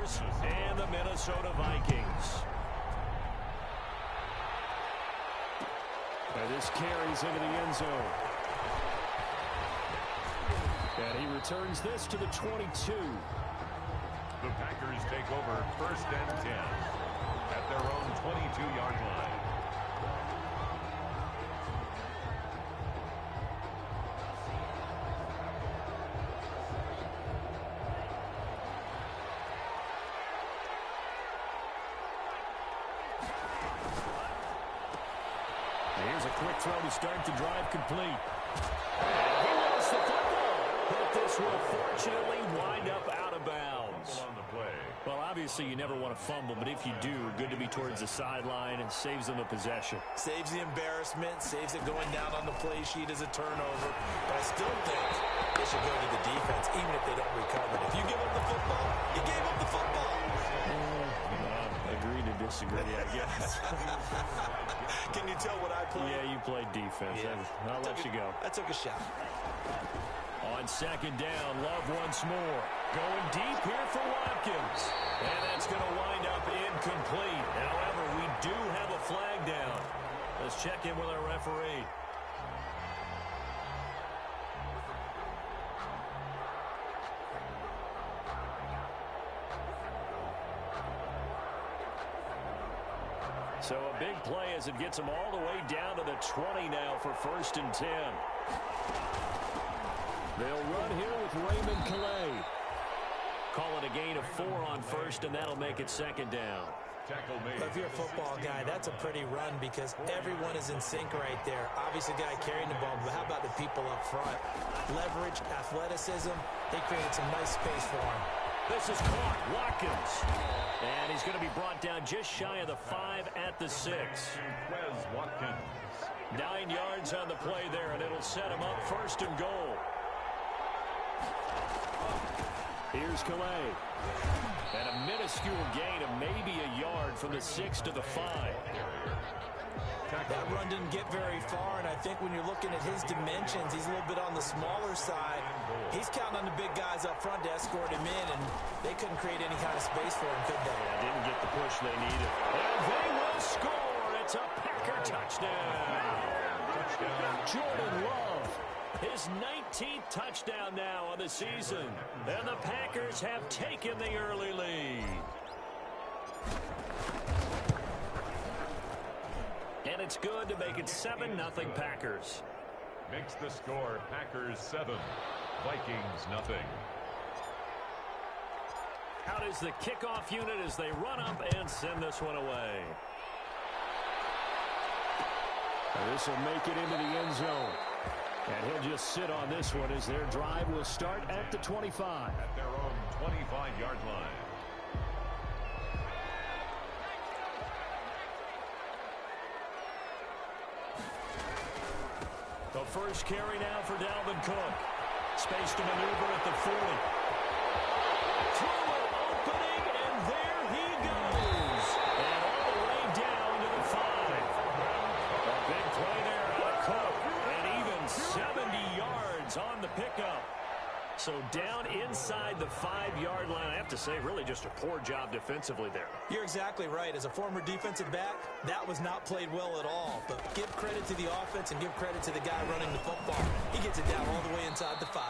Packers and the Minnesota Vikings. And this carries into the end zone. And he returns this to the 22. The Packers take over 1st and 10 at their own 22-yard line. Here's a quick throw to start the drive complete. And he lost the football. But this will fortunately wind up out of bounds. On the play. Well, obviously you never want to fumble, but if you do, good to be towards the sideline and saves them a possession. Saves the embarrassment, saves it going down on the play sheet as a turnover. But I still think they should go to the defense, even if they don't recover it. If you give up the football, you gave up the football. Agree to disagree, I guess. Can you tell what I played? Yeah, you played defense. Yeah. I'll let you go. I took a shot. On 2nd down, Love once more. Going deep here for Watkins. And that's going to wind up incomplete. However, we do have a flag down. Let's check in with our referee. So a big play as it gets them all the way down to the 20 now for 1st and 10. They'll run here with Raymond Calais. Call it a gain of 4 on 1st, and that'll make it 2nd down. Tackle made. If you're a football guy, that's a pretty run because everyone is in sync right there. Obviously, the guy carrying the ball, but how about the people up front? Leverage, athleticism, they created some nice space for him. This is caught. Watkins. And he's going to be brought down just shy of the 5 at the 6. Wes Watkins. 9 yards on the play there, and it'll set him up 1st and goal. Here's Calais. And a minuscule gain of maybe a yard from the 6 to the 5. That run didn't get very far, and I think when you're looking at his dimensions, he's a little bit on the smaller side. He's counting on the big guys up front to escort him in, and they couldn't create any kind of space for him, could they? Yeah, didn't get the push they needed. And they will score. It's a Packer touchdown. Jordan Love. His 19th touchdown now on the season. And the Packers have taken the early lead. And it's good to make it 7-0 Packers. Makes the score Packers 7, Vikings nothing. Out is the kickoff unit as they run up and send this one away. This will make it into the end zone. And he'll just sit on this one as their drive will start at the 25. At their own 25-yard line. The first carry now for Dalvin Cook. Space to maneuver at the 40. Through an opening, and there he goes. And all the way down to the 5. A big play there out of Cook. And even 70 yards on the pickup. So down inside the 5-yard line. I have to say, really just a poor job defensively there. You're exactly right. As a former defensive back, that was not played well at all. But give credit to the offense and give credit to the guy running the football. He gets it down all the way inside the 5.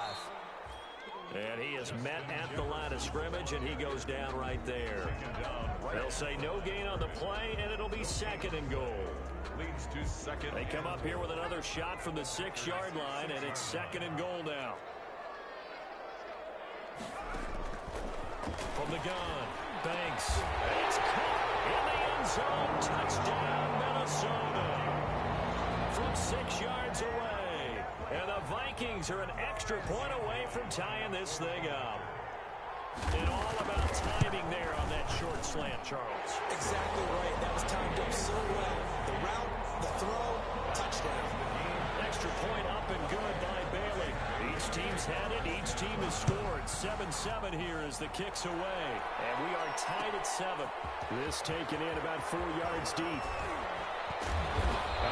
And he is met at the line of scrimmage, and he goes down right there. They'll say no gain on the play, and it'll be 2nd and goal. Leads to 2nd. They come up here with another shot from the 6-yard line, and it's 2nd and goal now. From the gun, Banks. It's caught in the end zone. Touchdown, Minnesota. From 6 yards away. And the Vikings are an extra point away from tying this thing up. And all about timing there on that short slant, Charles. Exactly right. That was timed up so well. The route, the throw, touchdown. Extra point up and good by Bailey. Each team's had it. Each team has scored. 7-7 here as the kick's away. And we are tied at 7. This taken in about 4 yards deep. And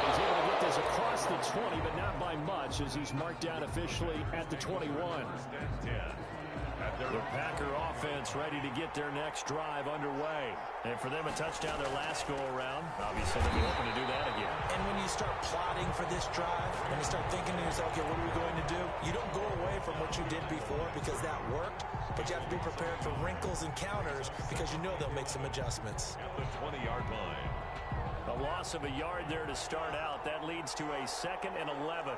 he's able to get is across the 20, but not by much, as he's marked down officially at the 21. The Packer offense ready to get their next drive underway. And for them, a touchdown their last go-around. Obviously, they'll be hoping to do that again. And when you start plotting for this drive, when you start thinking to yourself, okay, what are we going to do? You don't go away from what you did before because that worked, but you have to be prepared for wrinkles and counters because you know they'll make some adjustments. At the 20-yard line. A loss of a yard there to start out. That leads to a 2nd and 11.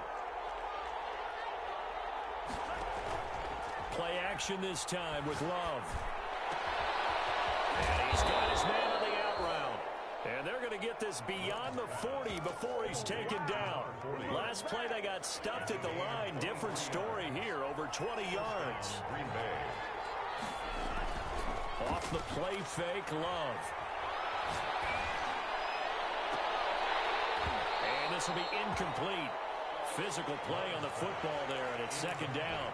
Play action this time with Love. And he's got his man on the out route. And they're going to get this beyond the 40 before he's taken down. Last play, they got stuffed at the line. Different story here, over 20 yards. Green Bay. Off the play fake, Love. And this will be incomplete. Physical play on the football there, and it's 2nd down.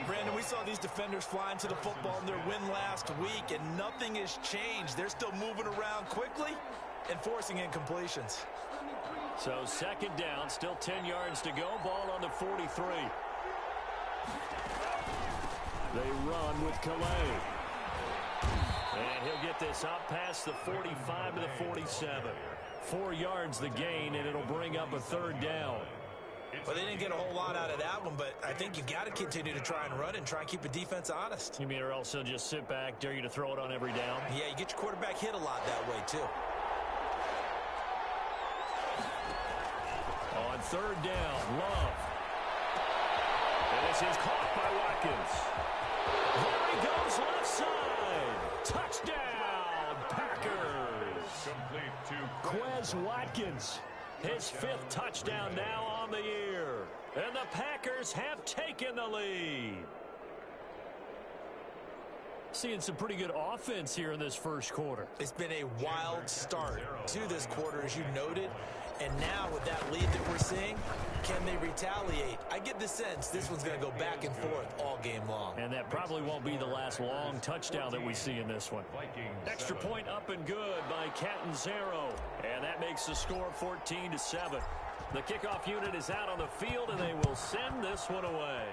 Brandon, we saw these defenders flying to the football in their win last week, and nothing has changed. They're still moving around quickly and forcing incompletions. So 2nd down, still 10 yards to go. Ball on the 43. They run with Calais. And he'll get this up past the 45 to the 47. 4 yards the gain, and it'll bring up a 3rd down. Well, they didn't get a whole lot out of that one, but I think you've got to continue to try and run and try and keep the defense honest. You mean or else they'll just sit back, dare you to throw it on every down? Yeah, you get your quarterback hit a lot that way, too. On 3rd down, Love. And this is caught by Watkins. There he goes left side. Touchdown, Packers. Complete to Quez Watkins. His 5th touchdown now on the year. And the Packers have taken the lead. Seeing some pretty good offense here in this first quarter. It's been a wild start to this quarter, as you noted. And now with that lead that we're seeing, can they retaliate? I get the sense this one's going to go back and forth all game long. And that probably won't be the last long touchdown that we see in this one. Extra point up and good by Catanzaro. And that makes the score 14-7. The kickoff unit is out on the field, and they will send this one away.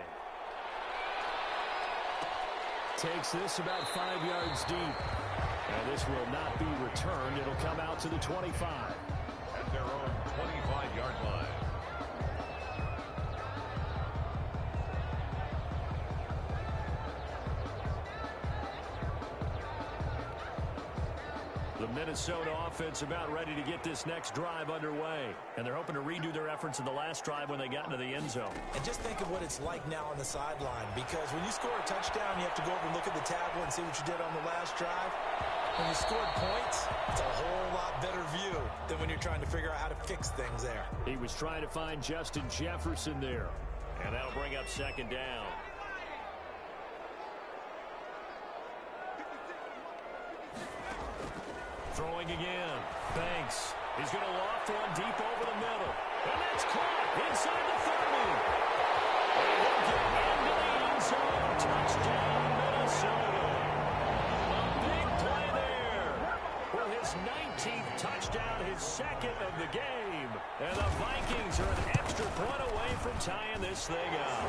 Takes this about 5 yards deep. And this will not be returned. It'll come out to the 25. At their own 25-yard line. The Minnesota offense about ready to get this next drive underway. And they're hoping to redo their efforts in the last drive when they got into the end zone. And just think of what it's like now on the sideline, because when you score a touchdown, you have to go over and look at the tablet and see what you did on the last drive. When you scored points, it's a whole lot better view than when you're trying to figure out how to fix things there. He was trying to find Justin Jefferson there. And that'll bring up 2nd down. Throwing again. Banks. He's going to loft one deep over the middle. And that's caught inside the 30. And he'll get into the end zone. Touchdown, Minnesota. A big play there. For his 19th touchdown, his 2nd of the game. And the Vikings are an extra point away from tying this thing up.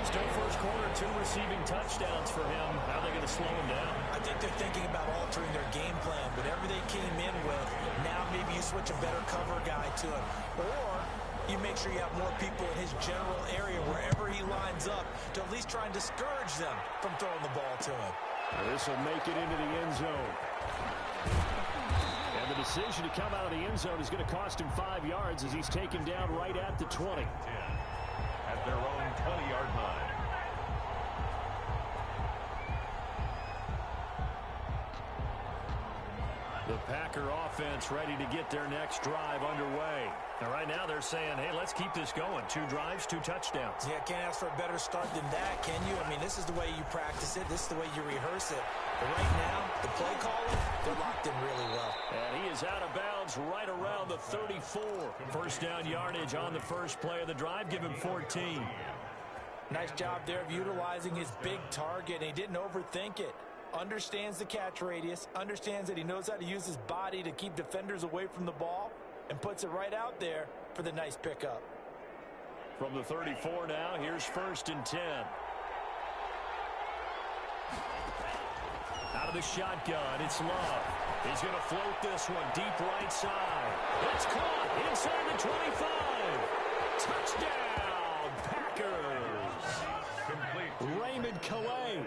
Still first quarter, 2 receiving touchdowns for him. How are they going to slow him down? I think they're thinking about altering their game plan. Whatever they came in with, now maybe you switch a better cover guy to him. Or you make sure you have more people in his general area wherever he lines up to at least try and discourage them from throwing the ball to him. This will make it into the end zone. And the decision to come out of the end zone is going to cost him 5 yards as he's taken down right at the 20. At their own 20-yard line. The Packer offense ready to get their next drive underway. And right now they're saying, hey, let's keep this going. 2 drives, 2 touchdowns. Yeah, can't ask for a better start than that, can you? I mean, this is the way you practice it. This is the way you rehearse it. But right now, the play calling, they're locked in really well. And he is out of bounds right around the 34. First down yardage on the first play of the drive. Give him 14. Nice job there of utilizing his big target. He didn't overthink it. Understands the catch radius. Understands that he knows how to use his body to keep defenders away from the ball. and puts it right out there for the nice pickup. From the 34 now, here's 1st and 10. Out of the shotgun, it's Love. He's going to float this one deep right side. It's caught inside the 25. Touchdown, Packers. Complete. Raymond Calais,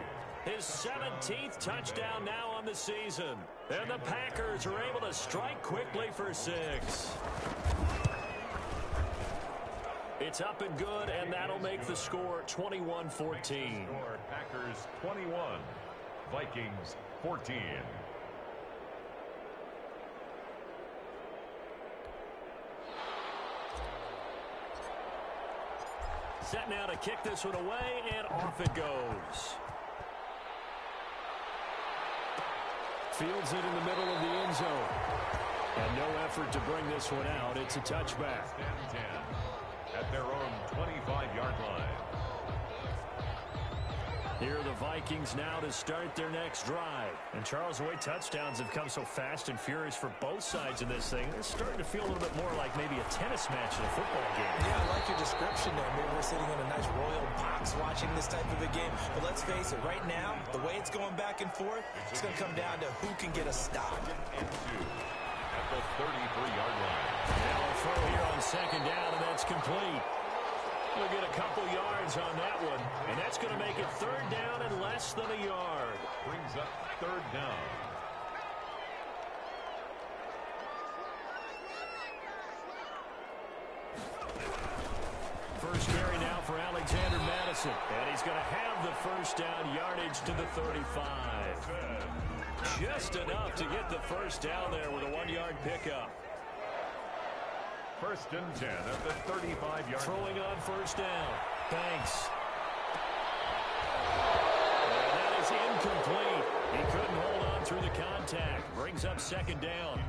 his 17th touchdown now on the season. And the Packers are able to strike quickly for 6. It's up and good, and that'll make the score 21-14. Packers 21, Vikings 14. Set now to kick this one away, and off it goes. Fields it in the middle of the end zone. And no effort to bring this one out. It's a touchback. 10 at their own 25-yard line. Here are the Vikings now to start their next drive. And Charles, the way touchdowns have come so fast and furious for both sides in this thing, it's starting to feel a little bit more like maybe a tennis match in a football game. Yeah, I like your description there. Maybe we're sitting in a nice royal box watching this type of a game. But let's face it, right now, the way it's going back and forth, it's going to come down to who can get a stop. And 2 at the 33-yard line. Now a throw here on 2nd down, and that's complete. We'll get a couple yards on that one, and that's going to make it 3rd down and less than a yard. Brings up 3rd down. First carry now for Alexander Madison, and he's going to have the 1st down, yardage to the 35. Just enough to get the 1st down there with a 1-yard pickup. 1st and 10 at the 35-yard line. Throwing on 1st down. Thanks. And that is incomplete. He couldn't hold on through the contact. Brings up 2nd down.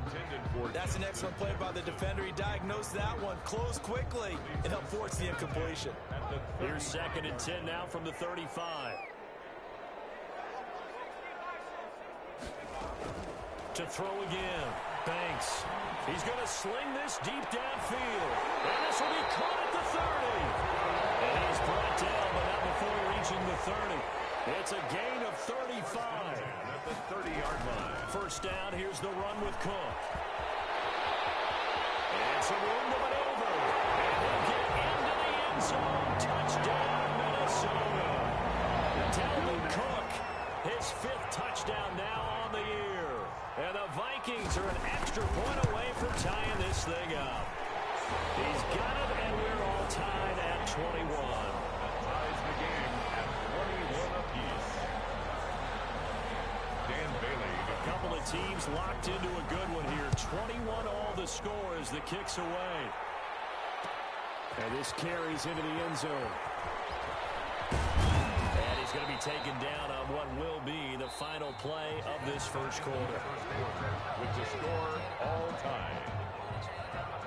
That's an excellent play by the defender. He diagnosed that one, closed quickly, and helped force the incompletion. Here's 2nd and 10 now from the 35. To throw again. Banks. He's going to sling this deep downfield. And this will be caught at the 30. And he's brought down, but not before reaching the 30. It's a gain of 35. At the 30-yard line. 1st down, here's the run with Cook. It's a room to maneuver. And he'll get into the end zone. Touchdown, Minnesota. Dalvin Cook, his 5th touchdown now on the year. And the Vikings are an extra point away from tying this thing up. He's got it, and we're all tied at 21. That ties the game at 21 apiece. Dan Bailey. A couple of teams locked into a good one here. 21 all the score as the kick's away. And this carries into the end zone. And he's going to be taken down on what will be the final play of this 1st quarter. With the score all tied.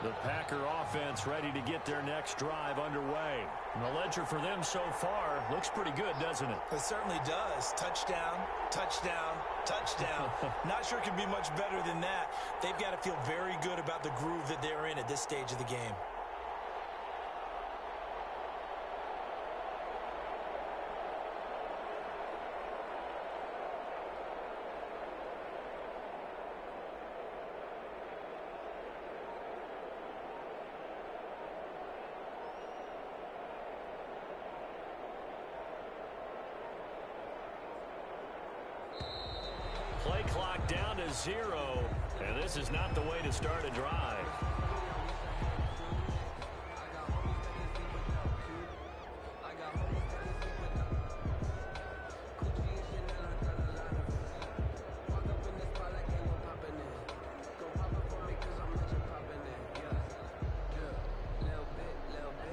The Packer offense ready to get their next drive underway. And the ledger for them so far looks pretty good, doesn't it? It certainly does. Touchdown, touchdown, touchdown. Not sure it can be much better than that. They've got to feel very good about the groove that they're in at this stage of the game. Play clock down to 0, and this is not the way to start a drive.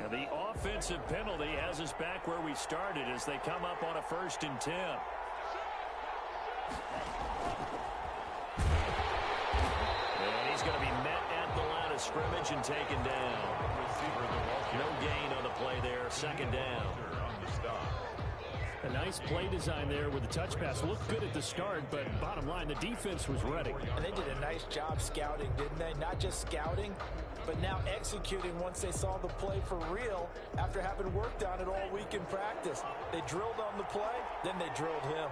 And the offensive penalty has us back where we started as they come up on a 1st and 10. Going to be met at the line of scrimmage and taken down. No gain on the play there. 2nd down. On the stop. A nice play design there with the touch pass. Looked good at the start, but bottom line, the defense was ready. And they did a nice job scouting, didn't they? Not just scouting, but now executing once they saw the play for real after having worked on it all week in practice. They drilled on the play, then they drilled him.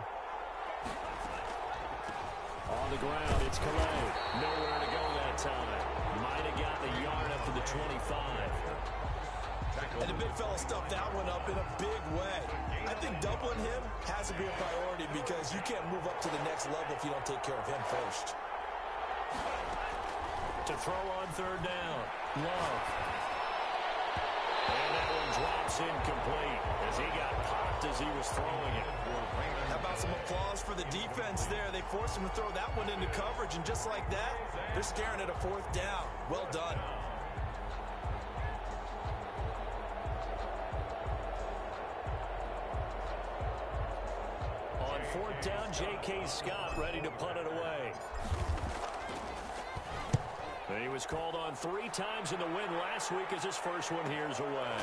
On the ground, it's Calais. Nowhere to go that time. Might have got the yard up to the 25. And the big fella stuffed that one up in a big way. I think doubling him has to be a priority because you can't move up to the next level if you don't take care of him first. To throw on third down. Love. And that one drops incomplete as he got popped as he was throwing it. How about some applause for the defense there? They forced him to throw that one into coverage, and just like that, they're staring at a fourth down. Well done. On fourth down, J.K. Scott ready to punt it away. He was called on 3 times in the win last week as his first one here's away.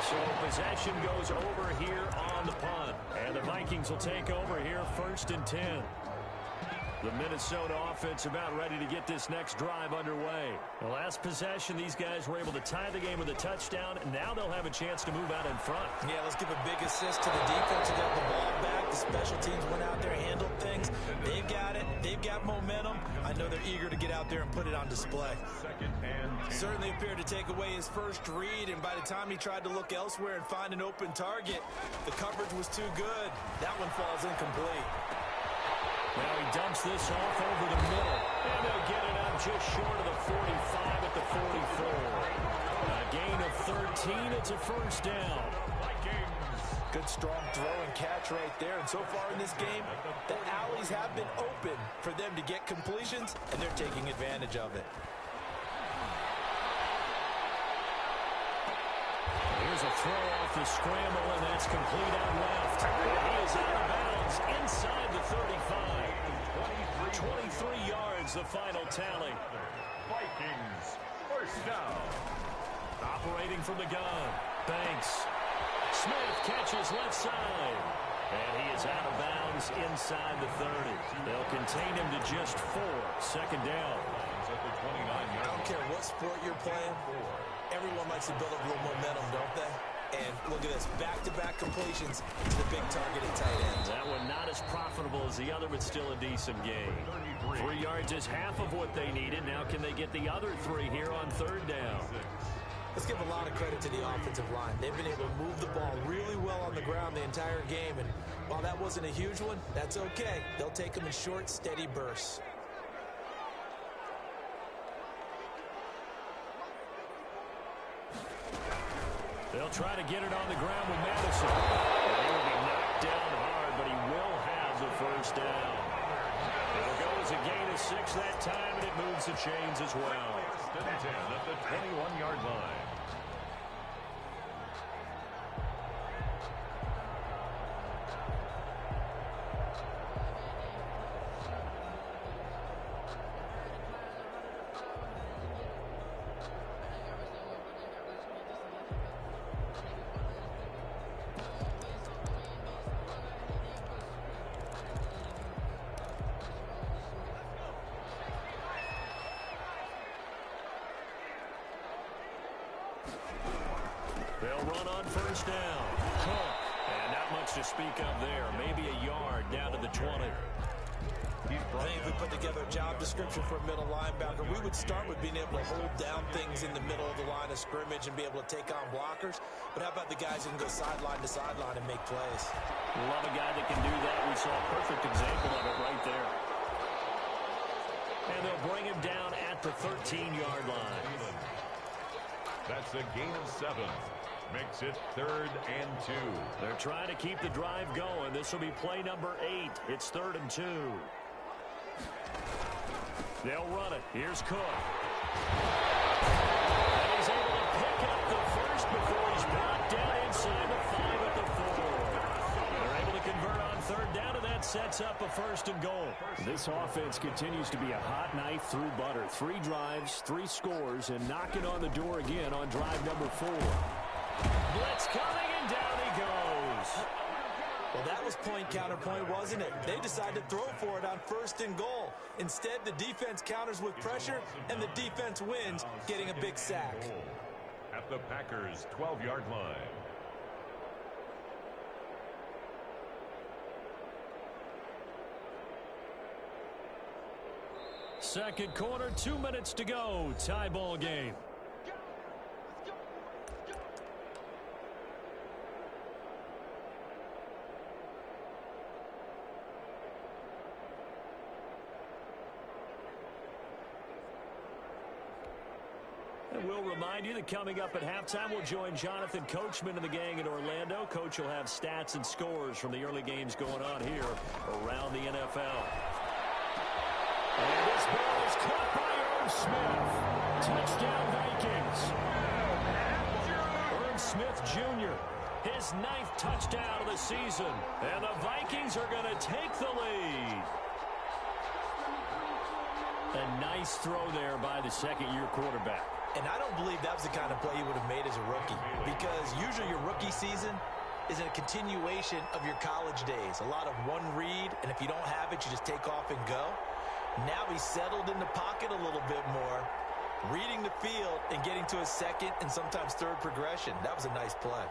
So possession goes over here on the punt. And the Vikings will take over here 1st and 10. The Minnesota offense about ready to get this next drive underway. The last possession, these guys were able to tie the game with a touchdown, and now they'll have a chance to move out in front. Yeah, let's give a big assist to the defense who got the ball back. The special teams went out there, handled things. They've got it. They've got momentum. I know they're eager to get out there and put it on display. Certainly appeared to take away his first read, and by the time he tried to look elsewhere and find an open target, the coverage was too good. That one falls incomplete. Now he dumps this off over the middle. And they'll get it up just short of the 45 at the 44. A gain of 13. It's a first down. Good strong throw and catch right there. And so far in this game, the alleys have been open for them to get completions, and they're taking advantage of it. Here's a throw off the scramble, and that's complete out left. He is out of bounds inside the 35. 23 yards, the final tally. Vikings, first down. Operating from the gun. Banks. Smith catches left side. And he is out of bounds inside the 30. They'll contain him to just 4. Second down. I don't care what sport you're playing. Everyone likes to build up a little momentum, don't they? And look at this, back-to-back completions to the big targeted tight end. That one not as profitable as the other, but still a decent gain. 3 yards is half of what they needed. Now can they get the other 3 here on third down? Let's give a lot of credit to the offensive line. They've been able to move the ball really well on the ground the entire game. And while that wasn't a huge one, that's okay. They'll take them in short, steady bursts. They'll try to get it on the ground with Madison. And he will be knocked down hard, but he will have the first down. It'll go as a gain of 6 that time, and it moves the chains as well. 10 at the 21-yard line. They'll run on first down. Cook. And not much to speak of there. Maybe a yard down to the 20. I think if we put together a job description for a middle linebacker, we would start with being able to hold down things in the middle of the line of scrimmage and be able to take on blockers. But how about the guys who can go sideline to sideline and make plays? Love a guy that can do that. We saw a perfect example of it right there. And they'll bring him down at the 13-yard line. That's a gain of 7. Makes it 3rd and 2. They're trying to keep the drive going. This will be play number 8. It's 3rd and 2. They'll run it. Here's Cook. And he's able to pick up the first before he's brought down inside the 5 at the 4. They're able to convert on third down, and that sets up a 1st and goal. This offense continues to be a hot knife through butter. 3 drives, 3 scores, and knocking on the door again on drive number 4. Blitz coming, and down he goes. Well, that was point counterpoint, wasn't it? They decided to throw for it on 1st and goal. Instead, the defense counters with pressure, and the defense wins, getting a big sack. At the Packers' 12-yard line. Second quarter, 2 minutes to go. Tie ball game. And we'll remind you that coming up at halftime, we'll join Jonathan Coachman and the gang in Orlando. Coach will have stats and scores from the early games going on here around the NFL. And this ball is caught by Irv Smith. Touchdown, Vikings. Irv Smith Jr., his 9th touchdown of the season. And the Vikings are going to take the lead. A nice throw there by the second-year quarterback. And I don't believe that was the kind of play he would have made as a rookie, because usually your rookie season is a continuation of your college days. A lot of one read, and if you don't have it, you just take off and go. Now he's settled in the pocket a little bit more, reading the field and getting to his second and sometimes third progression. That was a nice play.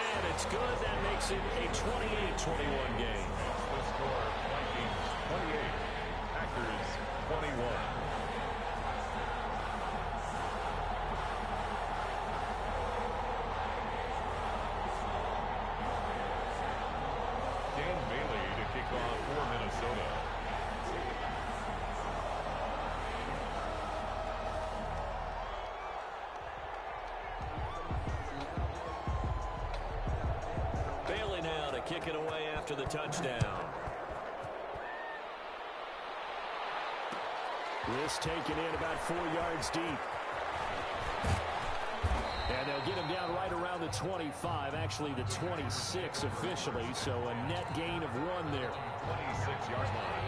And it's good. That makes it a 28-21 game. The score, Vikings 28, Packers 21. For Minnesota. Bailey now to kick it away after the touchdown. This taken in about 4 yards deep. And they'll get him down right around the 25, actually the 26 officially, so a net gain of 1 there. 26-yard line.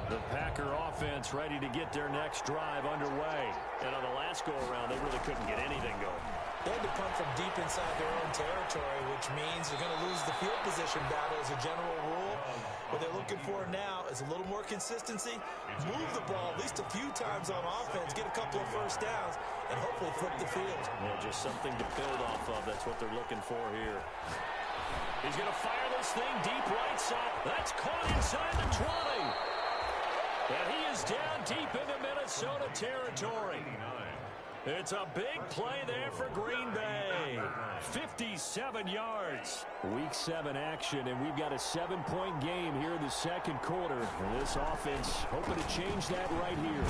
The Packer offense ready to get their next drive underway. And on the last go-around, they really couldn't get anything going. They had to punt from deep inside their own territory, which means they're going to lose the field position battle as a general rule. What they're looking for now is a little more consistency, move the ball at least a few times on offense, get a couple of first downs, and hopefully flip the field. Yeah, just something to build off of. That's what they're looking for here. He's going to fire this thing deep right side. That's caught inside the 20. And he is down deep into Minnesota territory. It's a big play there for Green Bay. 57 yards. Week 7 action, and we've got a 7-point game here in the second quarter. And this offense hoping to change that right here.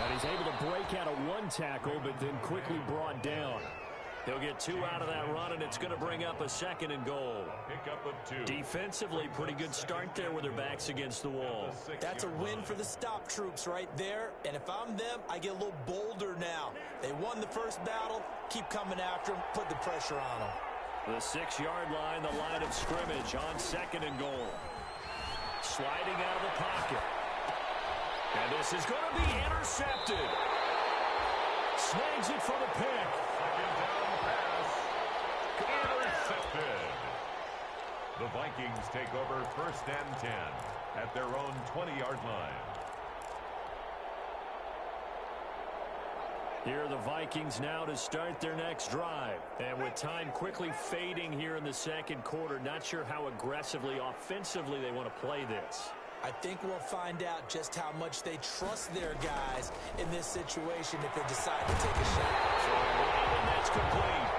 And he's able to break out a 1 tackle, but then quickly brought down. He'll get 2 out of that run, and it's going to bring up a 2nd and goal. Pickup of 2. Defensively, pretty good start there with their backs against the wall. That's a win for the stop troops right there. And if I'm them, I get a little bolder now. They won the first battle. Keep coming after them. Put the pressure on them. The 6-yard line, the line of scrimmage on 2nd and goal. Sliding out of the pocket. And this is going to be intercepted. Snags it for the pick. Second down pass. Intercepted. The Vikings take over 1st and 10 at their own 20-yard line. Here are the Vikings now to start their next drive. And with time quickly fading here in the second quarter, not sure how aggressively, offensively they want to play this. I think we'll find out just how much they trust their guys in this situation if they decide to take a shot. And that's complete.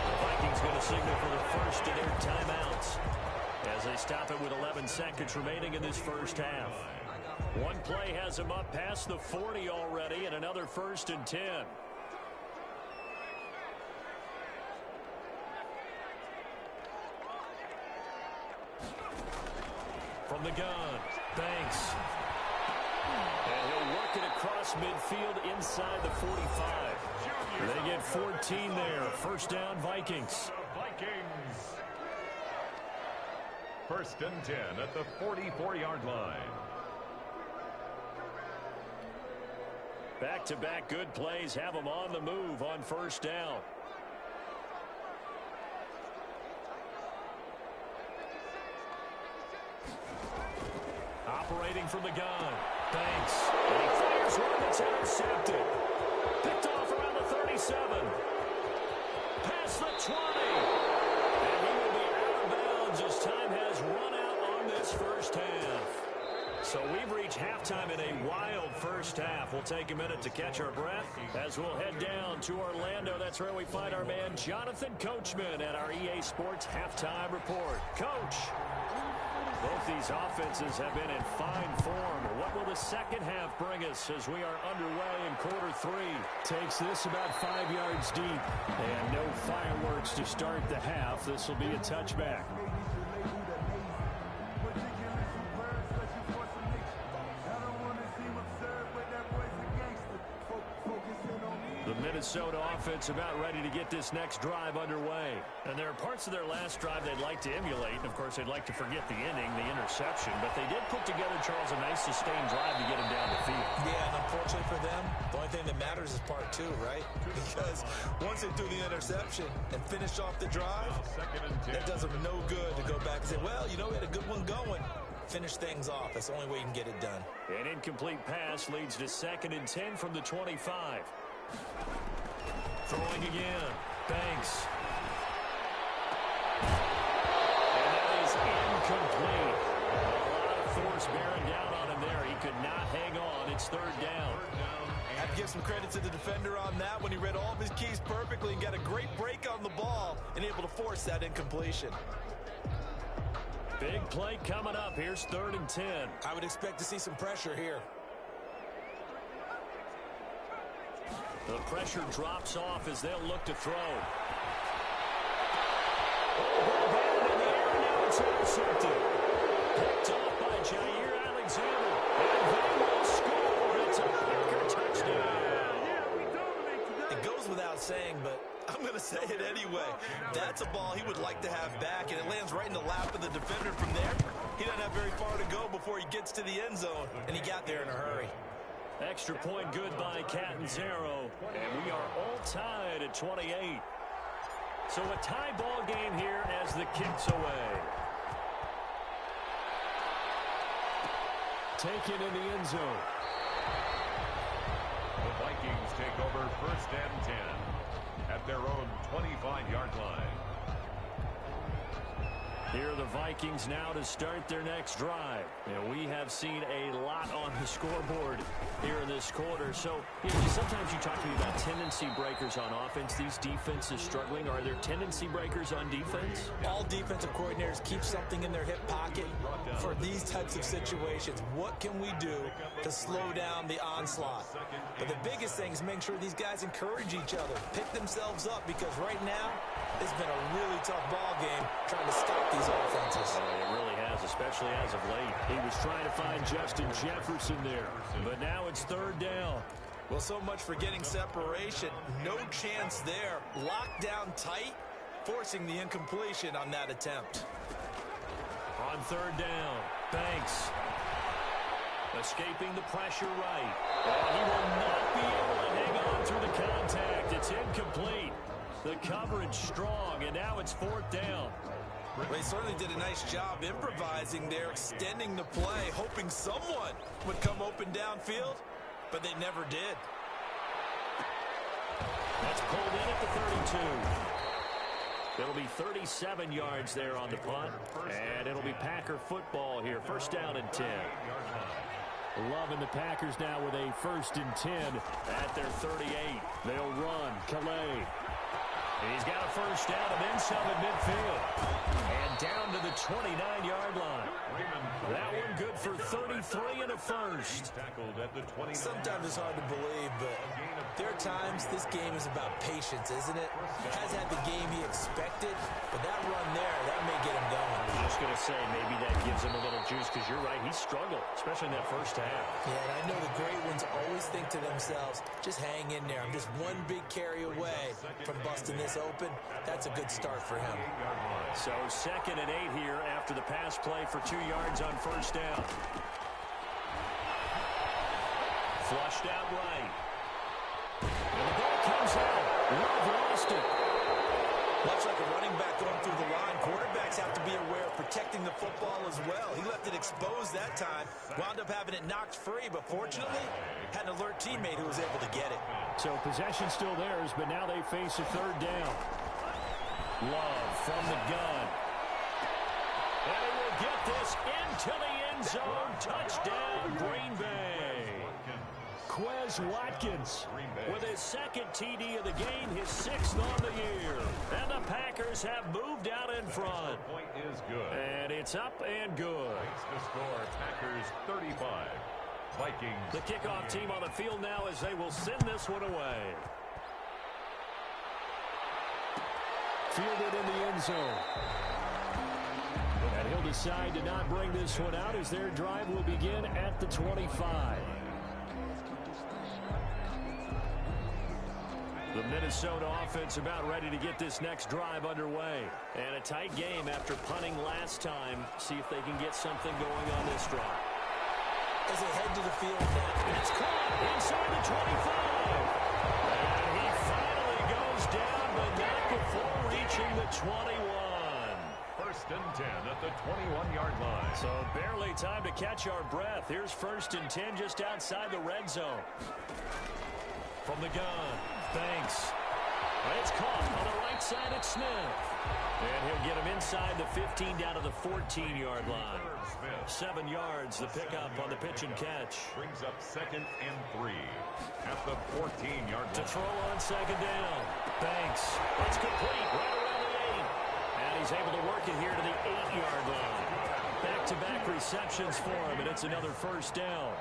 The Vikings going to signal for the first of their timeouts as they stop it with 11 seconds remaining in this first half. One play has them up past the 40 already, and another 1st and 10. From the gun, Banks. And he'll work it across midfield inside the 45. They get 14 there. 1st down, Vikings. Vikings. First and 10 at the 44-yard line. Back-to-back good plays have them on the move on first down. Operating from the gun. Banks. And he fires one that's intercepted. Picked off around the 37. Past the 20. And he will be out of bounds as time has run out on this first half. So we've reached halftime in a wild first half. We'll take a minute to catch our breath as we'll head down to Orlando. That's where we find our man Jonathan Coachman at our EA Sports Halftime Report. Coach, both these offenses have been in fine form. What will the second half bring us as we are underway in quarter three? Takes this about 5 yards deep. And no fireworks to start the half. This will be a touchback. The Minnesota offense about ready to get this next drive underway. And there are parts of their last drive they'd like to emulate. And, of course, they'd like to forget the inning, the interception. But they did put together, Charles, a nice sustained drive to get him down the field. Yeah, and unfortunately for them, the only thing that matters is part two, right? Because once they threw the interception and finished off the drive, that does them no good to go back and say, well, you know, we had a good one going. Finish things off. That's the only way you can get it done. An incomplete pass leads to 2nd and 10 from the 25. Throwing again. Banks. And that is incomplete. A lot of force bearing down on him there. He could not hang on. It's 3rd down. I have to give some credit to the defender on that when he read all of his keys perfectly and got a great break on the ball and able to force that incompletion. Big play coming up. Here's 3rd and 10. I would expect to see some pressure here. The pressure drops off as they'll look to throw. In the air, now it's intercepted. Picked off by Jair Alexander. And they will score. It's a Packer touchdown. It goes without saying, but I'm going to say it anyway. That's a ball he would like to have back, and it lands right in the lap of the defender from there. He doesn't have very far to go before he gets to the end zone, and he got there in a hurry. Extra point good by Catanzaro, and we are all tied at 28. So a tie ball game here as the kick's away. Taken in the end zone. The Vikings take over 1st and 10 at their own 25-yard line. Here are the Vikings now to start their next drive. And we have seen a lot on the scoreboard here in this quarter. So, sometimes you talk to me about tendency breakers on offense. These defenses struggling. Are there tendency breakers on defense? All defensive coordinators keep something in their hip pocket for these types of situations. What can we do to slow down the onslaught? But the biggest thing is make sure these guys encourage each other, pick themselves up, because right now it's been a really tough ball game trying to stop these offenses. It really has, especially as of late. He was trying to find Justin Jefferson there, but now it's 3rd down. Well, so much for getting separation. No chance there. Locked down tight, forcing the incompletion on that attempt. On 3rd down, Banks escaping the pressure right. And he will not be able to hang on through the contact. It's incomplete. The coverage strong, and now it's 4th down. Well, he certainly did a nice job improvising there, extending the play, hoping someone would come open downfield, but they never did. That's pulled in at the 32. It'll be 37 yards there on the punt, and it'll be Packer football here. 1st down and 10. Loving the Packers now with a 1st and 10 at their 38. They'll run. Calais. And he's got a 1st down and then some at midfield. And down to the 29-yard line. That one good for 33 and a 1st. Sometimes it's hard to believe, but there are times this game is about patience, isn't it? Has had the game he expected, but that run there, that may get him going. I was just going to say, maybe that gives him a little juice, because you're right, he struggled, especially in that 1st half. Yeah, and I know the great ones always think to themselves, just hang in there. I'm just one big carry away from busting this is open, that's a good start for him. So 2nd and 8 here after the pass play for 2 yards on first down. Flushed out right. And the ball comes out. Love lost it. Much like a running back going through the line, quarterbacks have to be aware of protecting the football as well. He left it exposed that time, wound up having it knocked free, but fortunately, had an alert teammate who was able to get it. So possession still theirs, but now they face a 3rd down. Love from the gun. And he will get this into the end zone. Touchdown, Green Bay. Quez Watkins with his 2nd TD of the game, his 6th on the year. And the Packers have moved out in front. Point is good. And it's up and good. The score, Packers 35. Vikings. The kickoff team on the field now as they will send this one away. Fielded in the end zone. And he'll decide to not bring this one out as their drive will begin at the 25. The Minnesota offense about ready to get this next drive underway. And a tight game after punting last time. See if they can get something going on this drive. As they head to the field now. It's caught inside the 25. And he finally goes down, but not before reaching the 21. 1st and 10 at the 21-yard line. So barely time to catch our breath. Here's 1st and 10 just outside the red zone. From the gun. Banks. It's caught on the right side at Smith. And he'll get him inside the 15 down to the 14-yard line. 7 yards, the pickup on the pitch and catch. Brings up 2nd and 3 at the 14-yard line. To throw on 2nd down. Banks. It's complete right around the 8. And he's able to work it here to the 8-yard line. Back-to-back receptions for him, and it's another 1st down.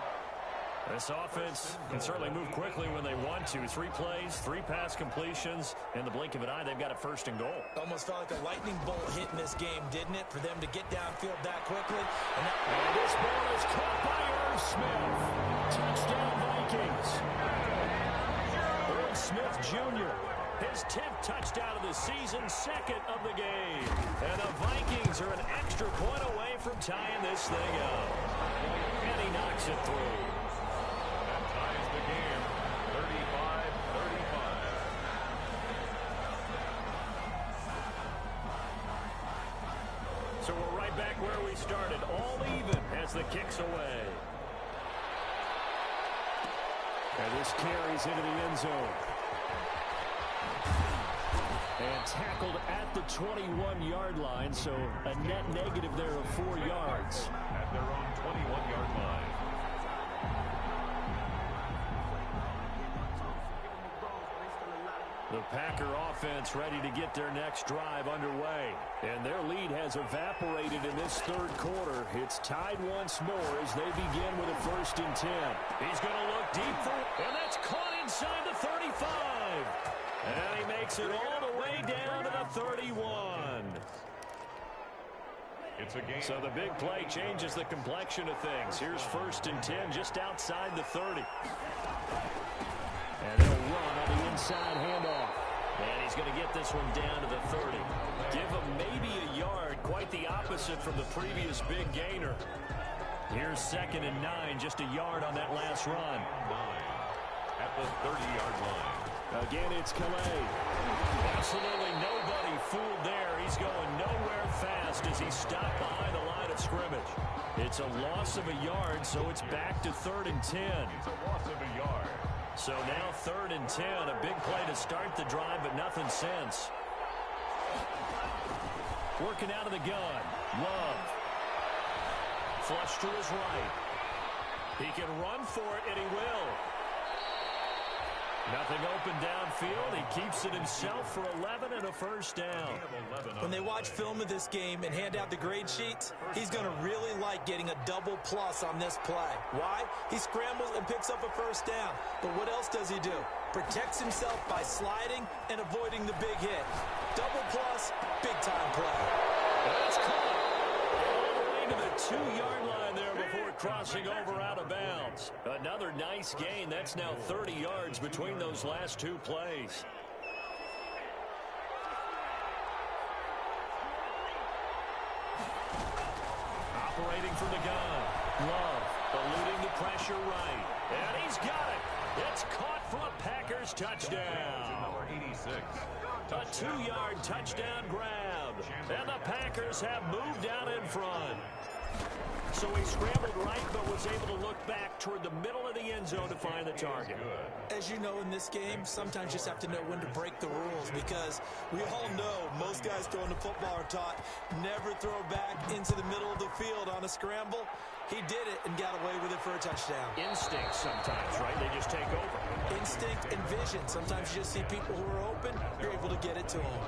This offense can certainly move quickly when they want to. 3 plays, 3 pass completions. In the blink of an eye, they've got it 1st and goal. Almost felt like a lightning bolt hit in this game, didn't it? For them to get downfield that quickly. And this ball is caught by Irv Smith. Touchdown, Vikings. Irv Smith Jr., his 10th touchdown of the season, 2nd of the game. And the Vikings are an extra point away from tying this thing up. And he knocks it through. Ties the game, 35-35. So we're right back where we started, all even as the kick's away. And this carries into the end zone. And tackled at the 21-yard line, so a net negative there of 4 yards. At their own 21-yard line. The Packer offense ready to get their next drive underway. And their lead has evaporated in this 3rd quarter. It's tied once more as they begin with a 1st and 10. He's going to look deep for it, and that's caught inside the 35. And he makes it all the way down to the 31. It's a game. So the big play changes the complexion of things. Here's 1st and 10 just outside the 30. And they'll run on the inside handoff. And he's going to get this one down to the 30. Give him maybe a yard, quite the opposite from the previous big gainer. Here's 2nd and 9, just a yard on that last run. 9 at the 30-yard line. Again, it's Calais. Absolutely nobody fooled there. He's going nowhere fast as he stopped behind the line of scrimmage. It's a loss of a yard, so it's back to 3rd and 10. It's a loss of a yard. So now 3rd and 10, a big play to start the drive, but nothing since. Working out of the gun, Love. Flush to his right. He can run for it, and he will. Nothing open downfield. He keeps it himself for 11 and a 1st down. When they watch film of this game and hand out the grade sheets, he's going to really like getting a double plus on this play. Why? He scrambles and picks up a 1st down. But what else does he do? Protects himself by sliding and avoiding the big hit. Double plus, big-time play. That's caught all the way to the 2-yard line there before crossing over out of bounds. Another nice gain. That's now 30 yards between those last 2 plays. from the gun. Love eluding the pressure right. And he's got it. It's caught for a Packers touchdown. Number 86. A 2-yard touchdown grab. And the Packers have moved out in front. So he scrambled right, but was able to look back toward the middle of the end zone to find the target. As you know, in this game, sometimes you just have to know when to break the rules, because we all know most guys throwing the football are taught never throw back into the middle of the field on a scramble. He did it and got away with it for a touchdown. Instinct sometimes, right? They just take over. Instinct and vision. Sometimes you just see people who are open, you're able to get it to them.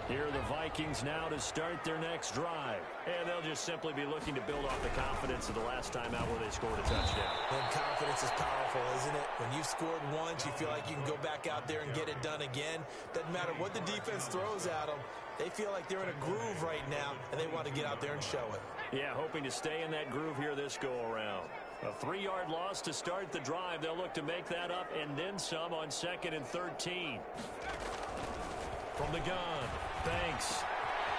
Here are the Vikings now to start their next drive. And they'll just simply be looking to build off the confidence of the last time out where they scored a touchdown. And confidence is powerful, isn't it? When you've scored once, you feel like you can go back out there and get it done again. Doesn't matter what the defense throws at them. They feel like they're in a groove right now, and they want to get out there and show it. Yeah, hoping to stay in that groove here this go-around. A 3-yard loss to start the drive. They'll look to make that up and then some on 2nd and 13. From the gun, Banks.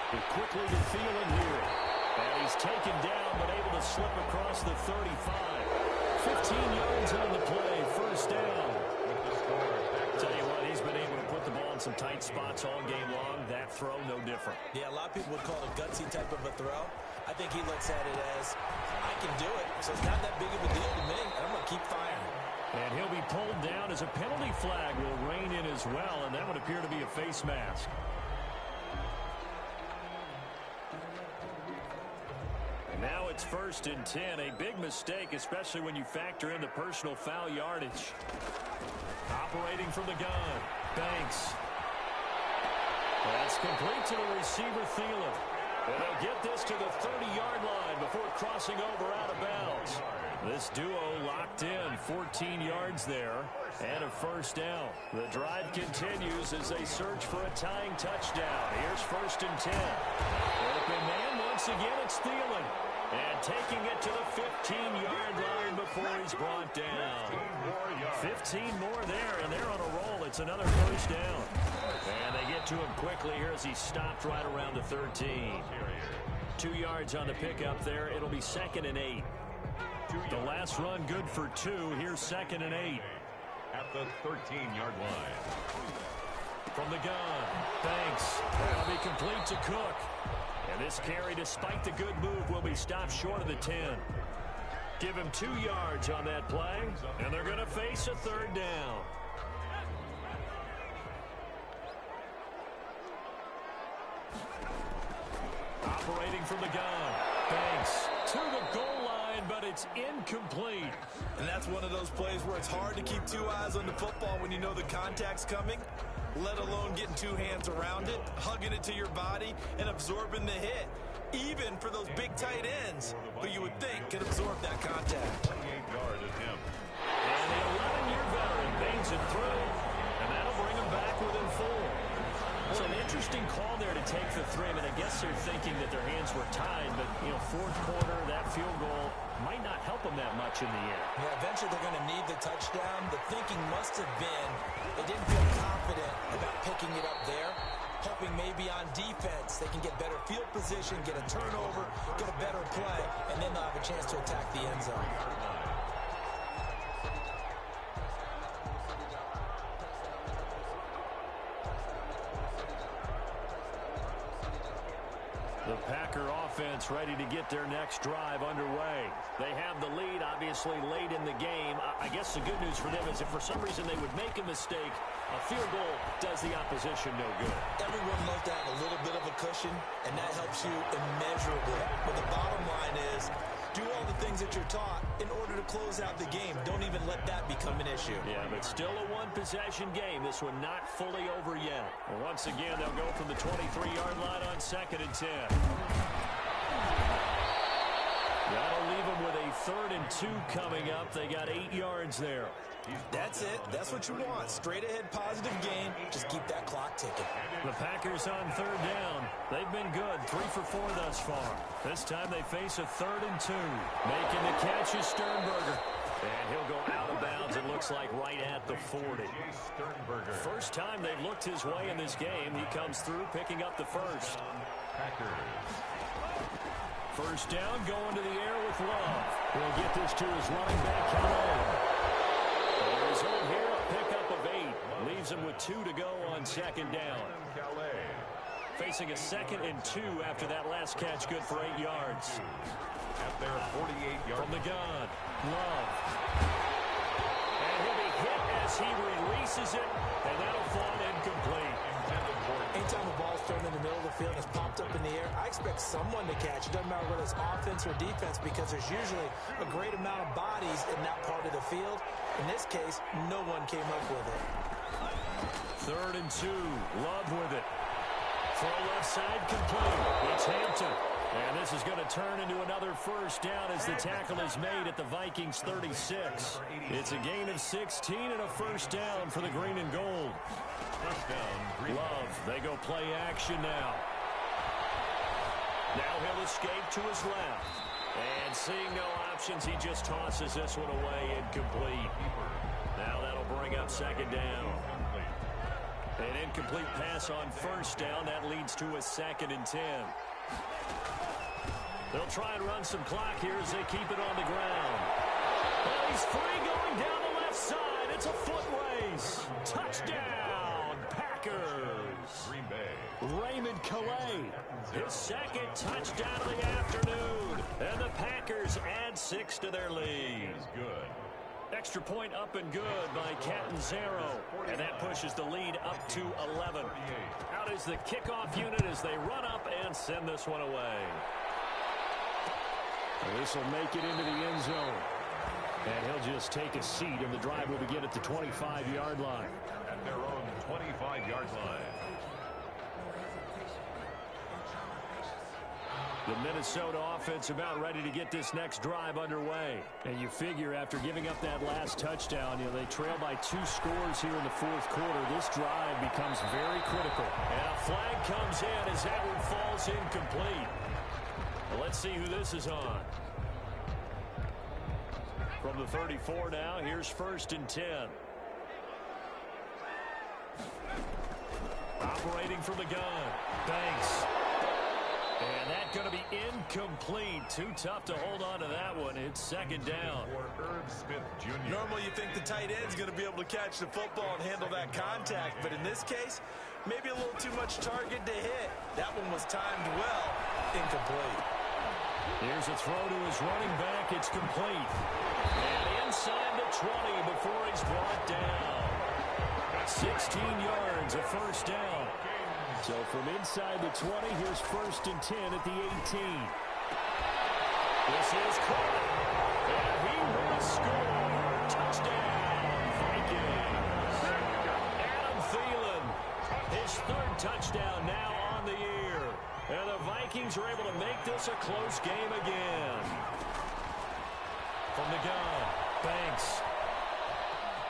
He quickly to Thielen here. And he's taken down, but able to slip across the 35. 15 yards on the play, first down. Tell you what, he's been able to put the ball in some tight spots all game long. That throw, no different. Yeah, a lot of people would call it a gutsy type of a throw. I think he looks at it as, I can do it, so it's not that big of a deal to me, and I'm going to keep firing. And he'll be pulled down as a penalty flag will rein in as well, and that would appear to be a face mask. And now it's 1st and 10. A big mistake, especially when you factor in the personal foul yardage. Operating from the gun, Banks. That's complete to the receiver, Thielen. And they'll get this to the 30-yard line before crossing over out of bounds. This duo locked in, 14 yards there, and a first down. The drive continues as they search for a tying touchdown. Here's 1st and 10. Open man once again, it's Thielen. And taking it to the 15-yard line before he's brought down. 15 more there, and they're on a roll. It's another first down. And they get to him quickly here as he stopped right around the 13. 2 yards on the pickup there. It'll be 2nd and 8. The last run good for 2. Here's 2nd and 8. At the 13-yard line. From the gun, Banks. That'll be complete to Cook. And this carry, despite the good move, will be stopped short of the 10. Give him 2 yards on that play, and they're going to face a 3rd down. Operating from the gun, Banks to the goal line, but it's incomplete. And that's one of those plays where it's hard to keep 2 eyes on the football when you know the contact's coming, let alone getting 2 hands around it, hugging it to your body, and absorbing the hit. Even for those big tight ends, who you would think could absorb that contact. 28-yard attempt. And the 11-year veteran bangs it through, and that'll bring him back within 4. So an interesting call there to take the 3. I mean, I guess they're thinking that their hands were tied, but, you know, 4th quarter, that field goal might not help them that much in the end. Yeah, eventually they're going to need the touchdown. The thinking must have been they didn't feel confident about picking it up there, hoping maybe on defense they can get better field position, get a turnover, get a better play, and then they'll have a chance to attack the end zone. The Packer offense ready to get their next drive underway. They have the lead, obviously, late in the game. I guess the good news for them is if for some reason they would make a mistake, a field goal does the opposition no good. Everyone loves to have a little bit of a cushion, and that helps you immeasurably. But the bottom line is, do all the things that you're taught in order to close out the game. Don't even let that become an issue. Yeah, but still a one-possession game. This one not fully over yet. And once again, they'll go from the 23-yard line on 2nd and 10. That'll leave them with a 3rd and 2 coming up. They got 8 yards there. That's it. That's what you want. Straight ahead, positive game. Just keep that clock ticking. The Packers on 3rd down. They've been good. 3 for 4 thus far. This time they face a 3rd and 2. Making the catch is Sternberger. And he'll go out of bounds, it looks like, right at the 40. First time they've looked his way in this game. He comes through, picking up the first. Packers. First down, going to the air with Love. He'll get this to his running back, Calais. The result here, a pickup of 8. Leaves him with 2 to go on second down. Facing a 2nd and 2 after that last catch, good for 8 yards. At their 48-yard from the gun, Love. And he'll be hit as he releases it, and that'll fall incomplete. Anytime the ball's thrown in the middle of the field and it's popped up in the air, I expect someone to catch. It doesn't matter whether it's offense or defense, because there's usually a great amount of bodies in that part of the field. In this case, no one came up with it. 3rd and 2, Love with it. Throw left side, complete. It's Hampton. And this is going to turn into another first down as the tackle is made at the Vikings 36. It's a gain of 16 and a first down for the green and gold. First down, Love, they go play action now. Now he'll escape to his left. And seeing no options, he just tosses this one away, incomplete. Now that'll bring up second down. An incomplete pass on first down. That leads to a 2nd and 10. They'll try and run some clock here as they keep it on the ground. Well, he's free going down the left side. It's a foot race. Touchdown, Packers. Green Bay. Raymond Calais, his 2nd touchdown of the afternoon. And the Packers add 6 to their lead. Good. Extra point up and good by Catanzaro. And that pushes the lead up to 11. Out is the kickoff unit as they run up and send this one away. This will make it into the end zone. And he'll just take a seat, and the drive will begin at the 25-yard line. At their own 25-yard line. The Minnesota offense about ready to get this next drive underway. And you figure after giving up that last touchdown, they trail by 2 scores here in the 4th quarter. This drive becomes very critical. And a flag comes in as that one falls incomplete. Well, let's see who this is on. From the 34 now, here's 1st and 10. Operating from the gun, Banks. And that's going to be incomplete. Too tough to hold on to that one. It's 2nd down. For Irv Smith Jr. Normally you think the tight end's going to be able to catch the football and handle that contact, but in this case, maybe a little too much target to hit. That one was timed well. Incomplete. Here's a throw to his running back. It's complete. And inside the 20 before he's brought down. 16 yards, a first down. So from inside the 20, here's 1st and 10 at the 18. This is caught. And he will score. Touchdown, Vikings. Adam Thielen, his 3rd touchdown now on the year. And the Vikings are able to make this a close game again. From the gun, Banks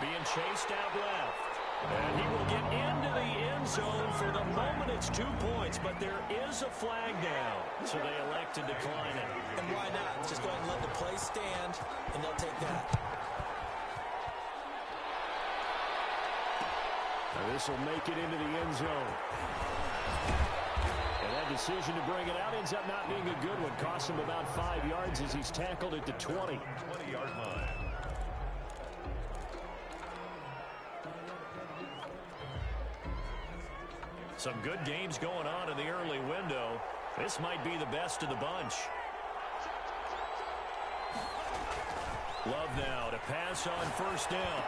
being chased out left. And he will get into the end zone. For the moment, it's 2 points, but there is a flag down. So they elect to decline it. And why not? Just go ahead and let the play stand, and they'll take that. Now this will make it into the end zone. And that decision to bring it out ends up not being a good one. Costs him about 5 yards as he's tackled at the 20. 20-yard line. Some good games going on in the early window. This might be the best of the bunch. Love now to pass on 1st down.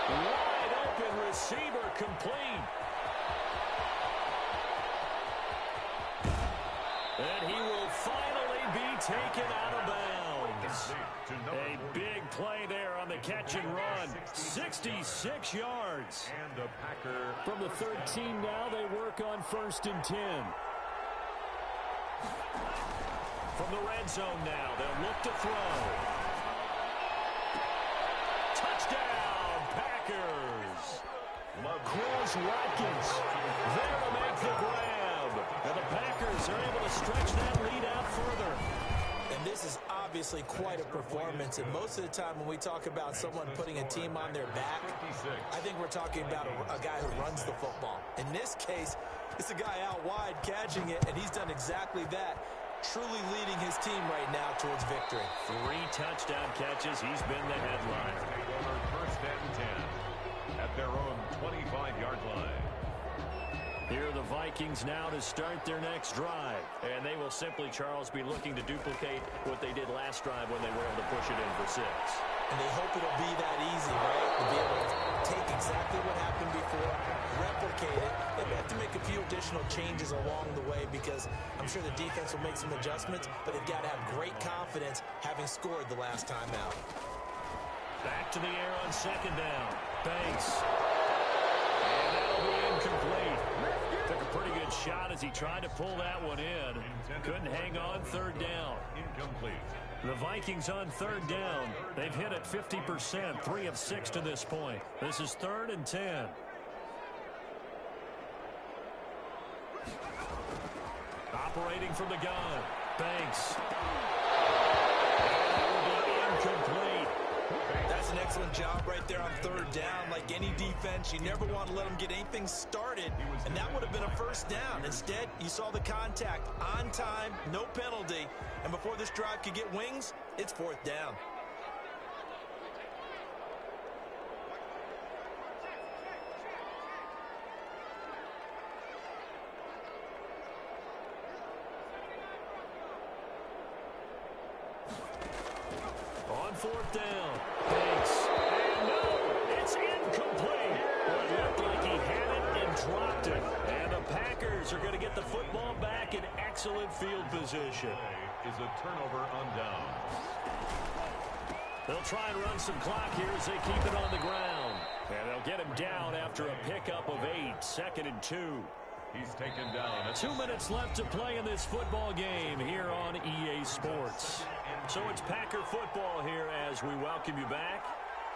Wide open receiver, complete. And he will finally be taken out of bounds. A big play there on the catch and run. 66 yards. And the Packer. From the 13 now, they work on 1st and 10. From the red zone now, they'll look to throw. Touchdown, Packers. Chris Watkins there to make the grab. And the Packers are able to stretch that lead out further. And this is obviously quite a performance. And most of the time when we talk about someone putting a team on their back, I think we're talking about a guy who runs the football. In this case, it's a guy out wide catching it, and he's done exactly that. truly leading his team right now towards victory. 3 touchdown catches. He's been the headliner. Take over first and 10 at their own 25-yard line. Here are the Vikings now to start their next drive. And they will simply, Charles, be looking to duplicate what they did last drive when they were able to push it in for 6. And they hope it'll be that easy, right? To be able to take exactly what happened before, replicate it. They may have to make a few additional changes along the way because I'm sure the defense will make some adjustments, but they've got to have great confidence having scored the last time out. Back to the air on second down. Banks. And that'll be incomplete. Took a pretty good shot as he tried to pull that one in. Couldn't hang on third down. Incomplete. The Vikings on third down. They've hit it 50%, 3 of 6 to this point. This is 3rd and 10. Operating from the gun. Banks. That will be incomplete. That's an excellent job right there on third down. Like any defense, you never want to let them get anything started, and that would have been a first down. Instead, you saw the contact on time, no penalty, and before this drive could get wings, it's 4th down. On 4th down. Banks. And no, it's incomplete. Well, it looked like he had it and dropped it. And the Packers are going to get the football back in excellent field position. Is a turnover on down. They'll try and run some clock here as they keep it on the ground. And they'll get him down after a pickup of 8, 2nd and 2. He's taken down. 2 minutes left to play in this football game here on EA Sports. So it's Packer football here as we welcome you back.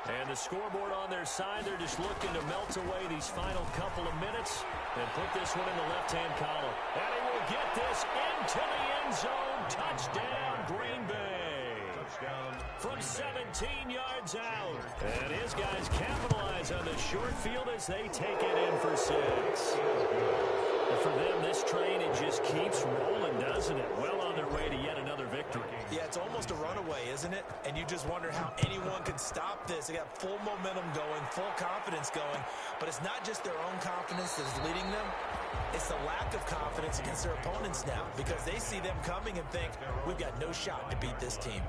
And the scoreboard on their side, they're just looking to melt away these final couple of minutes and put this one in the left-hand column. And he will get this into the end zone. Touchdown, Green Bay. Touchdown. From 17 yards out. And his guys capitalize on the short field as they take it in for 6. And for them, this train, it just keeps rolling, doesn't it? Well on their way to yet another victory. Yeah, it's almost a runaway, isn't it? And you just wonder how anyone could stop this. They got full momentum going, full confidence going. But it's not just their own confidence that is leading them. It's the lack of confidence against their opponents now because they see them coming and think, we've got no shot to beat this team.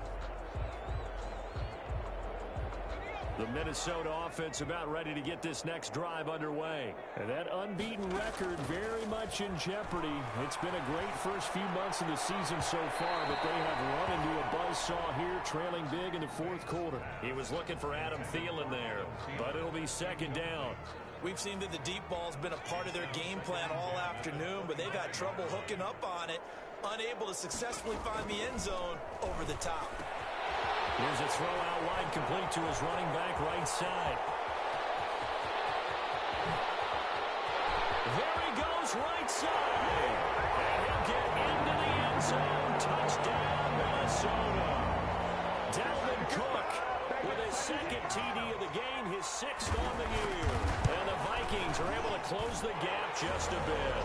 The Minnesota offense about ready to get this next drive underway. And that unbeaten record very much in jeopardy. It's been a great first few months of the season so far, but they have run into a buzzsaw here, trailing big in the 4th quarter. He was looking for Adam Thielen there, but it'll be 2nd down. We've seen that the deep ball's been a part of their game plan all afternoon, but they've had trouble hooking up on it, unable to successfully find the end zone over the top. Here's a throw out wide, complete to his running back right side. There he goes, right side. And he'll get into the end zone. Touchdown, Minnesota. Dalvin Cook with his 2nd TD of the game, his 6th on the year. And the Vikings are able to close the gap just a bit.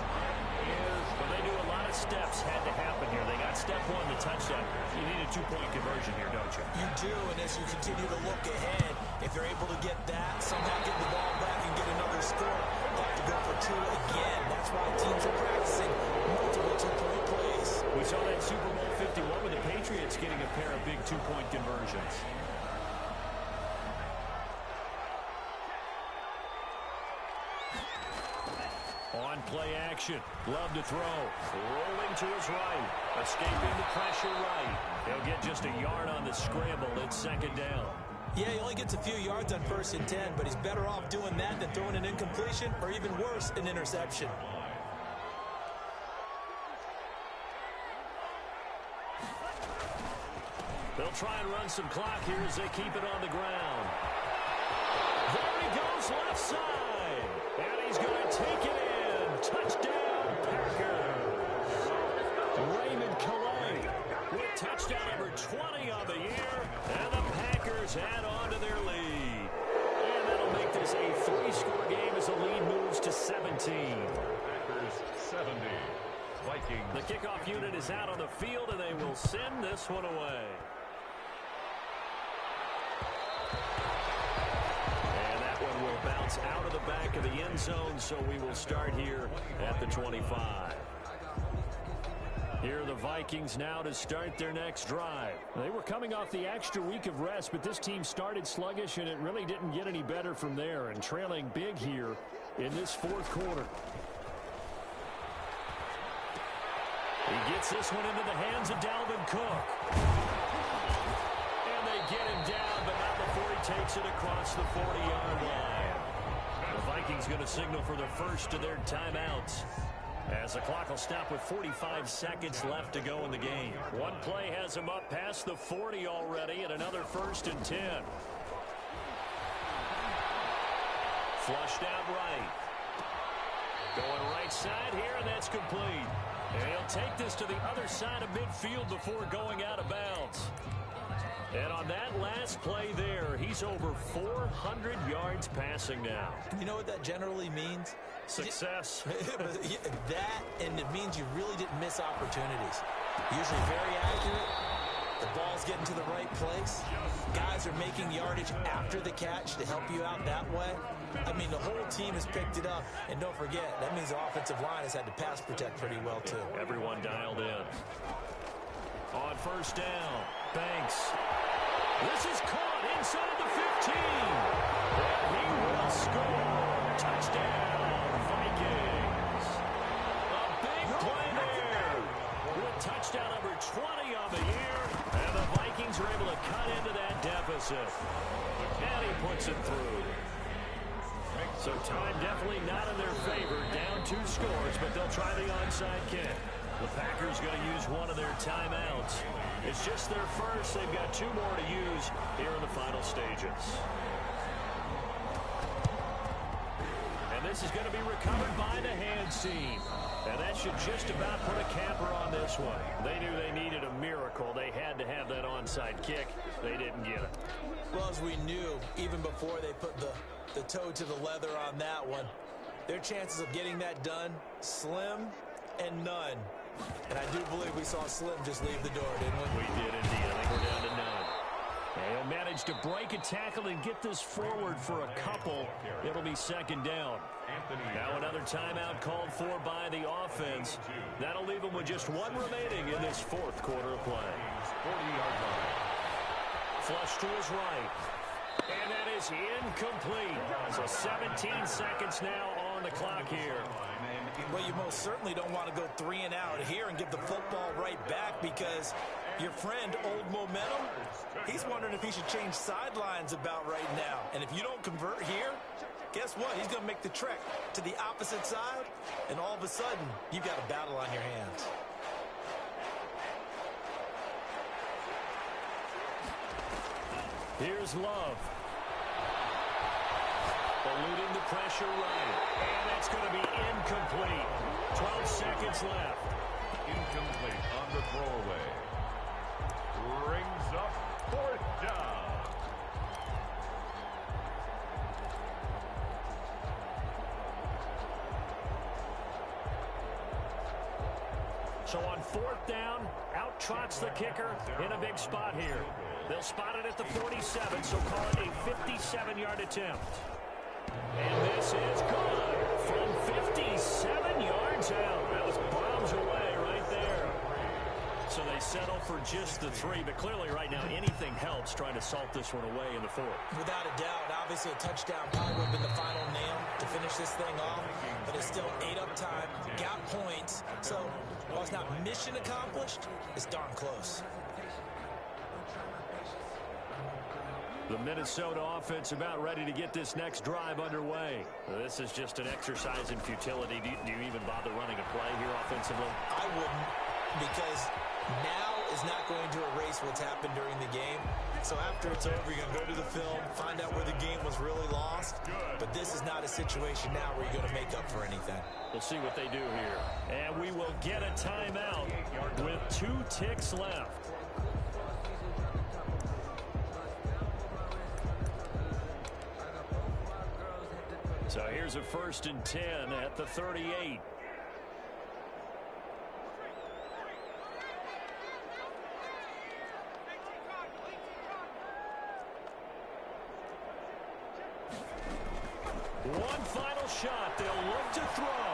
But they knew a lot of steps had to happen here. They got step 1, the touchdown. You need a 2-point conversion here, don't you? You do, and as you continue to look ahead, if they're able to get that, somehow get the ball back and get another score, they have to go for 2 again. That's why teams are practicing multiple 2-point plays. We saw that Super Bowl 51 with the Patriots getting a pair of big 2-point conversions. On play action. Love to throw. Rolling to his right. Escaping the pressure right. He'll get just a yard on the scramble. It's 2nd down. Yeah, he only gets a few yards on 1st and 10, but he's better off doing that than throwing an incompletion or even worse, an interception. They'll try and run some clock here as they keep it on the ground. There he goes, left side. And he's going to take it in. Touchdown, Packers. Raymond Calais with touchdown number 20 on the year. And the Packers add on to their lead. And that'll make this a 3-score game as the lead moves to 17. Packers 70. Vikings. The kickoff unit is out on the field, and they will send this one away. And that one will bounce out of the back of the end zone, so we will start here at the 25. Here are the Vikings now to start their next drive. They were coming off the extra week of rest, but this team started sluggish, and it really didn't get any better from there, and trailing big here in this fourth quarter. He gets this one into the hands of Dalvin Cook. And they get him down, but not before he takes it across the 40-yard line. The Vikings going to signal for the first of their timeouts, as the clock will stop with 45 seconds left to go in the game. One play has him up past the 40 already, and another 1st and 10. Flushed out right. Going right side here, and that's complete. And he'll take this to the other side of midfield before going out of bounds. And on that last play there, he's over 400 yards passing now. You know what that generally means? Success. That, and it means you really didn't miss opportunities. Usually very accurate. The ball's getting to the right place. Guys are making yardage after the catch to help you out that way. I mean, the whole team has picked it up. And don't forget, that means the offensive line has had to pass protect pretty well, too. Everyone dialed in. On first down, Banks. This is caught inside the 15. And he will score. Touchdown, Vikings. A big play there. With touchdown number 20 on the year. And the Vikings are able to cut into that deficit. And he puts it through. So time definitely not in their favor. Down 2 scores, but they'll try the onside kick. The Packers going to use one of their timeouts. It's just their first. They've got 2 more to use here in the final stages. And this is going to be recovered by the hands team. And that should just about put a capper on this one. They knew they needed a miracle. They had to have that onside kick. They didn't get it. Well, as we knew, even before they put the toe to the leather on that one, their chances of getting that done, slim and none. And I do believe we saw Slim just leave the door, didn't we? We did indeed. I think we're down to none. And he'll manage to break a tackle and get this forward for a couple. It'll be 2nd down. Now another timeout called for by the offense. That'll leave them with just 1 remaining in this 4th quarter of play. 40-yard line. Flush to his right. And that is incomplete. So 17 seconds now on the clock here. Well, you most certainly don't want to go 3 and out here and give the football right back, because your friend, Old Momentum, he's wondering if he should change sidelines about right now. And if you don't convert here, guess what? He's going to make the trek to the opposite side, and all of a sudden, you've got a battle on your hands. Here's Love. Eluding the pressure right. And that's going to be incomplete. 12 seconds left. Incomplete on the throwaway. Rings up 4th down. So on 4th down, out trots the kicker in a big spot here. They'll spot it at the 47, so call it a 57-yard attempt. And this is good from 57 yards out. That was bombs away right there. So they settle for just the 3, but clearly right now anything helps trying to salt this one away in the 4th. Without a doubt, obviously a touchdown probably would have been the final nail to finish this thing off, but it's still 8 up time, got points, so while it's not mission accomplished, it's darn close. The Minnesota offense about ready to get this next drive underway. This is just an exercise in futility. Do you even bother running a play here offensively? I wouldn't, because now is not going to erase what's happened during the game. So after it's over, you're going to go to the film, find out where the game was really lost. But this is not a situation now where you're going to make up for anything. We'll see what they do here. And we will get a timeout with 2 ticks left. So here's a 1st and 10 at the 38. One final shot. They'll look to throw.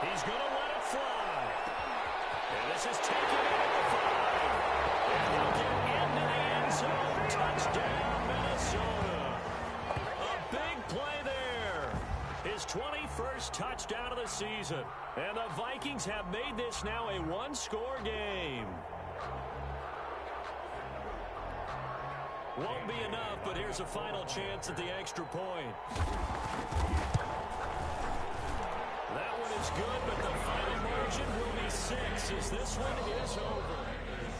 He's going to let it fly. And this is taken into the 5. And he'll get into the end zone. Touchdown, Minnesota. A big play there. His 21st touchdown of the season. And the Vikings have made this now a one-score game. Won't be enough, but here's a final chance at the extra point. That one is good, but the final margin will be 6 as this one is over.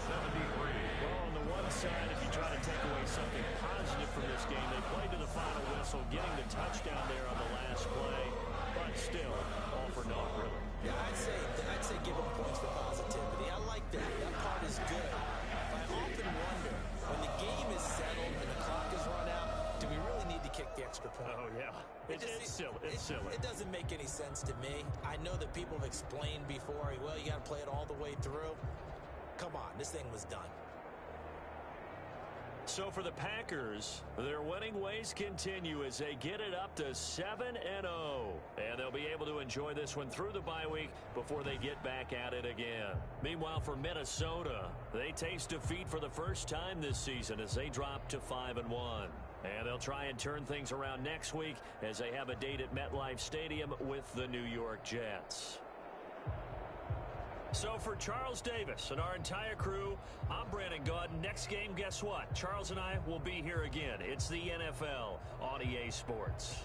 73. Well, on the one side, if you try to take away something positive from this game, they played to the final whistle, getting the touchdown there on the last play, but still, all for naught, really. Yeah, I'd say give them points for positivity. I like that. That part is good. But I often wonder, when the game is settled and the clock is run out, do we really need to kick the extra point? Oh, yeah. It's silly. It's silly. It doesn't make any sense to me. I know that people have explained before, well, you got to play it all the way through. Come on, this thing was done. So for the Packers, their winning ways continue as they get it up to 7-0. And they'll be able to enjoy this one through the bye week before they get back at it again. Meanwhile, for Minnesota, they taste defeat for the first time this season as they drop to 5-1. And they'll try and turn things around next week as they have a date at MetLife Stadium with the New York Jets. So for Charles Davis and our entire crew, I'm Brandon Gaudin. Next game, guess what? Charles and I will be here again. It's the NFL on EA Sports.